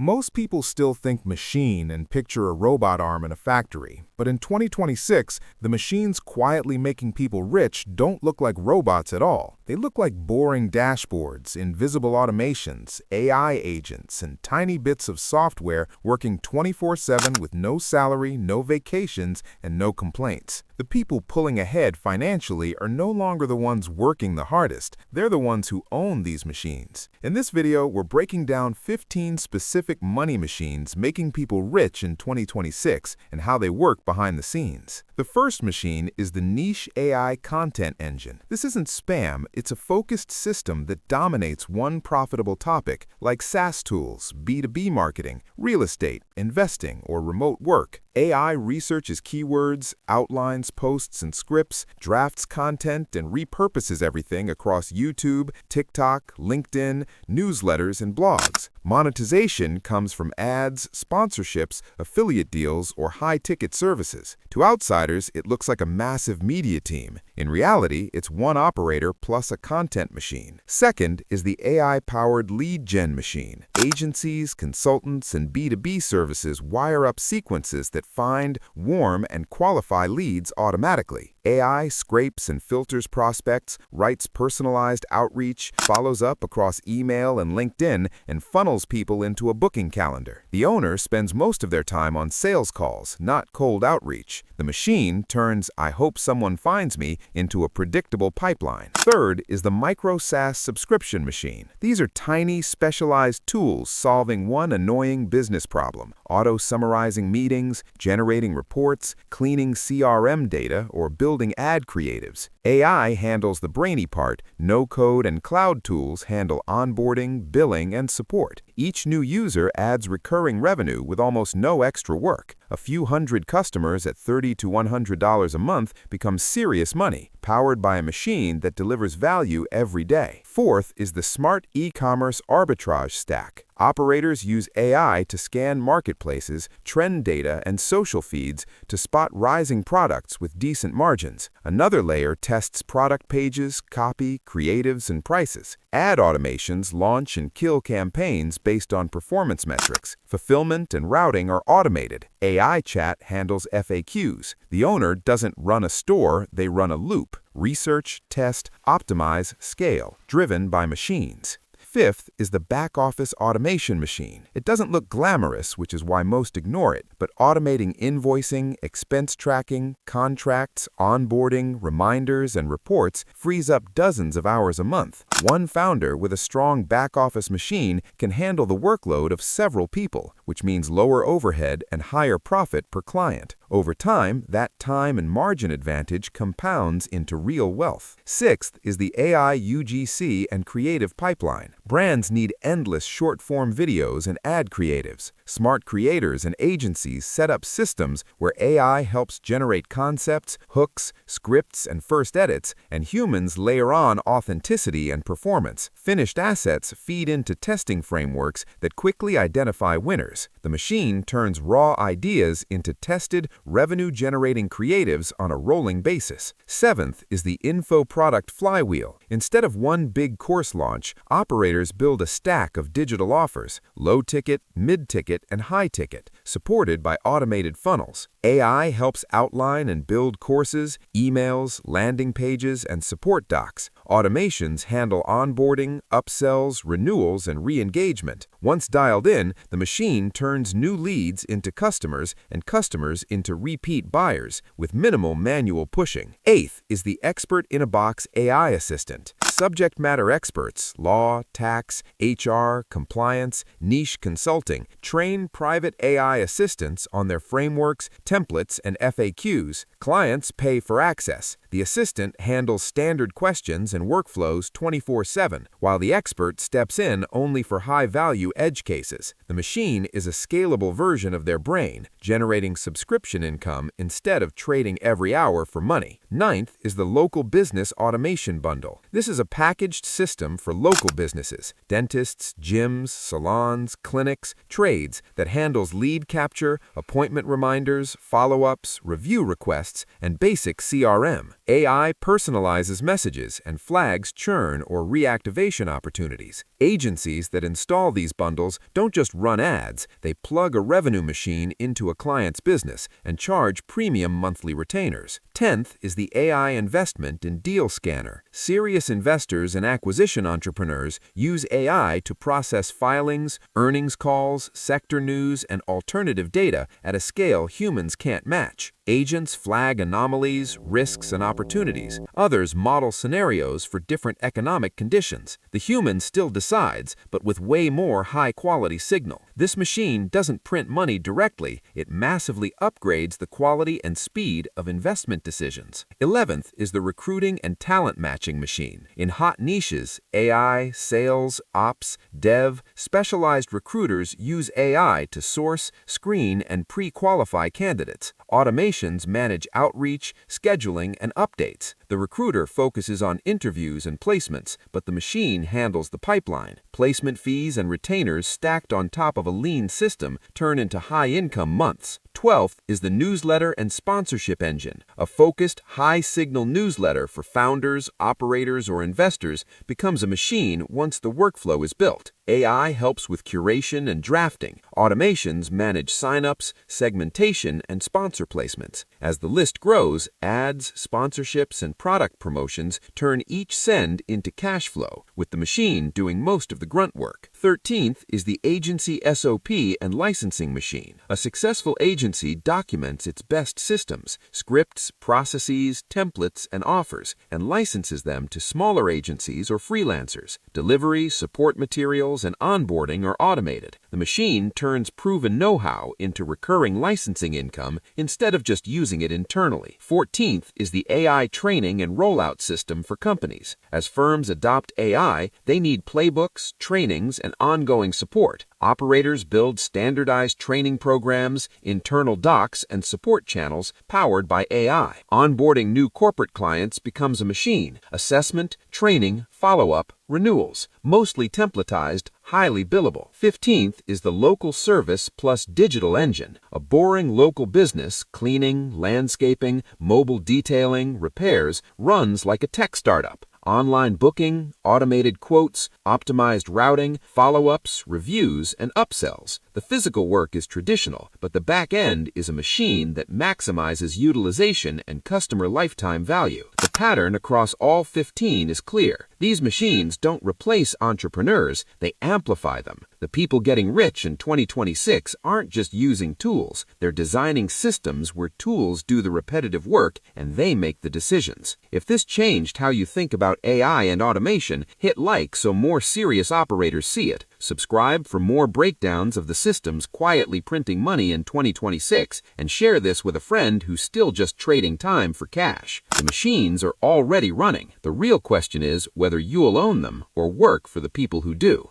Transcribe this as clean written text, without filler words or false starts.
Most people still think machine and picture a robot arm in a factory, but in 2026, the machines quietly making people rich don't look like robots at all. They look like boring dashboards, invisible automations, AI agents, and tiny bits of software working 24/7 with no salary, no vacations, and no complaints. The people pulling ahead financially are no longer the ones working the hardest. They're the ones who own these machines. In this video, we're breaking down 15 specific money machines making people rich in 2026 and how they work behind the scenes. The first machine is the niche AI content engine. This isn't spam, it's a focused system that dominates one profitable topic, like SaaS tools, B2B marketing, real estate, investing, or remote work. AI researches keywords, outlines posts and scripts, drafts content, and repurposes everything across YouTube, TikTok, LinkedIn, newsletters, and blogs. Monetization comes from ads, sponsorships, affiliate deals, or high-ticket services. To outsiders, it looks like a massive media team. In reality, it's one operator plus a content machine. Second is the AI-powered lead gen machine. Agencies, consultants, and B2B services wire up sequences that find, warm, and qualify leads automatically. AI scrapes and filters prospects, writes personalized outreach, follows up across email and LinkedIn, and funnels people into a booking calendar. The owner spends most of their time on sales calls, not cold outreach. The machine turns "I hope someone finds me" into a predictable pipeline. Third is the micro SaaS subscription machine. These are tiny, specialized tools solving one annoying business problem: auto-summarizing meetings, generating reports, cleaning CRM data, or building ad creatives. AI handles the brainy part. No-code and cloud tools handle onboarding, billing, and support. Each new user adds recurring revenue with almost no extra work. A few hundred customers at $30 to $100 a month become serious money, powered by a machine that delivers value every day. Fourth is the smart e-commerce arbitrage stack. Operators use AI to scan marketplaces, trend data, and social feeds to spot rising products with decent margins. Another layer tests product pages, copy, creatives, and prices. Ad automations launch and kill campaigns based on performance metrics. Fulfillment and routing are automated. AI chat handles FAQs. The owner doesn't run a store, they run a loop. Research, test, optimize, scale, driven by machines. Fifth is the back-office automation machine. It doesn't look glamorous, which is why most ignore it, but automating invoicing, expense tracking, contracts, onboarding, reminders, and reports frees up dozens of hours a month. One founder with a strong back-office machine can handle the workload of several people, which means lower overhead and higher profit per client. Over time, that time and margin advantage compounds into real wealth. Sixth is the AI UGC and creative pipeline. Brands need endless short-form videos and ad creatives. Smart creators and agencies set up systems where AI helps generate concepts, hooks, scripts, and first edits, and humans layer on authenticity and performance. Finished assets feed into testing frameworks that quickly identify winners. The machine turns raw ideas into tested, revenue-generating creatives on a rolling basis. Seventh is the info product flywheel. Instead of one big course launch, operators build a stack of digital offers: low-ticket, mid-ticket, and high-ticket, supported by automated funnels. AI helps outline and build courses, emails, landing pages, and support docs. Automations handle onboarding, upsells, renewals, and re-engagement. Once dialed in, the machine turns new leads into customers and customers into repeat buyers with minimal manual pushing. Eighth is the expert-in-a-box AI assistant. Subject matter experts, law, tax, HR, compliance, niche consulting, train private AI assistants on their frameworks, templates, and FAQs. Clients pay for access. The assistant handles standard questions and workflows 24/7, while the expert steps in only for high-value edge cases. The machine is a scalable version of their brain, generating subscription income instead of trading every hour for money. Ninth is the local business automation bundle. This is a packaged system for local businesses, dentists, gyms, salons, clinics, trades that handles lead capture, appointment reminders, follow-ups, review requests, and basic CRM. AI personalizes messages and flags churn or reactivation opportunities. Agencies that install these bundles don't just run ads, they plug a revenue machine into a client's business and charge premium monthly retainers. 10th is the AI investment in Deal Scanner. Serious investors and acquisition entrepreneurs use AI to process filings, earnings calls, sector news, and alternative data at a scale humans can't match. Agents flag anomalies, risks, and opportunities. Others model scenarios for different economic conditions. The human still decides, but with way more high-quality signal. This machine doesn't print money directly, it massively upgrades the quality and speed of investment decisions. 11th is the recruiting and talent matching machine. In hot niches, AI, sales, ops, dev, specialized recruiters use AI to source, screen, and pre-qualify candidates. Automations manage outreach, scheduling, and updates. The recruiter focuses on interviews and placements, but the machine handles the pipeline. Placement fees and retainers stacked on top of a lean system turn into high-income months. 12th is the newsletter and sponsorship engine. A focused, high-signal newsletter for founders, operators, or investors becomes a machine once the workflow is built. AI helps with curation and drafting. Automations manage signups, segmentation, and sponsor placements. As the list grows, ads, sponsorships, and product promotions turn each send into cash flow, with the machine doing most of the grunt work. 13th is the agency SOP and licensing machine. A successful agency documents its best systems, scripts, processes, templates, and offers, and licenses them to smaller agencies or freelancers. Delivery, support materials, and onboarding are automated. The machine turns proven know-how into recurring licensing income instead of just using it internally. 14th is the AI training and rollout system for companies. As firms adopt AI, they need playbooks, trainings, and ongoing support. Operators build standardized training programs, internal docs, and support channels powered by AI. Onboarding new corporate clients becomes a machine. Assessment, training, follow-up, renewals, mostly templatized, highly billable. 15th is the local service plus digital engine. A boring local business, cleaning, landscaping, mobile detailing, repairs, runs like a tech startup. Online booking, automated quotes, optimized routing, follow-ups, reviews, and upsells. The physical work is traditional, but the back end is a machine that maximizes utilization and customer lifetime value. The pattern across all 15 is clear. These machines don't replace entrepreneurs, they amplify them. The people getting rich in 2026 aren't just using tools, they're designing systems where tools do the repetitive work and they make the decisions. If this changed how you think about AI and automation, hit like so more serious operators see it. Subscribe for more breakdowns of the systems quietly printing money in 2026 and share this with a friend who's still just trading time for cash. The machines are already running. The real question is whether you'll own them or work for the people who do.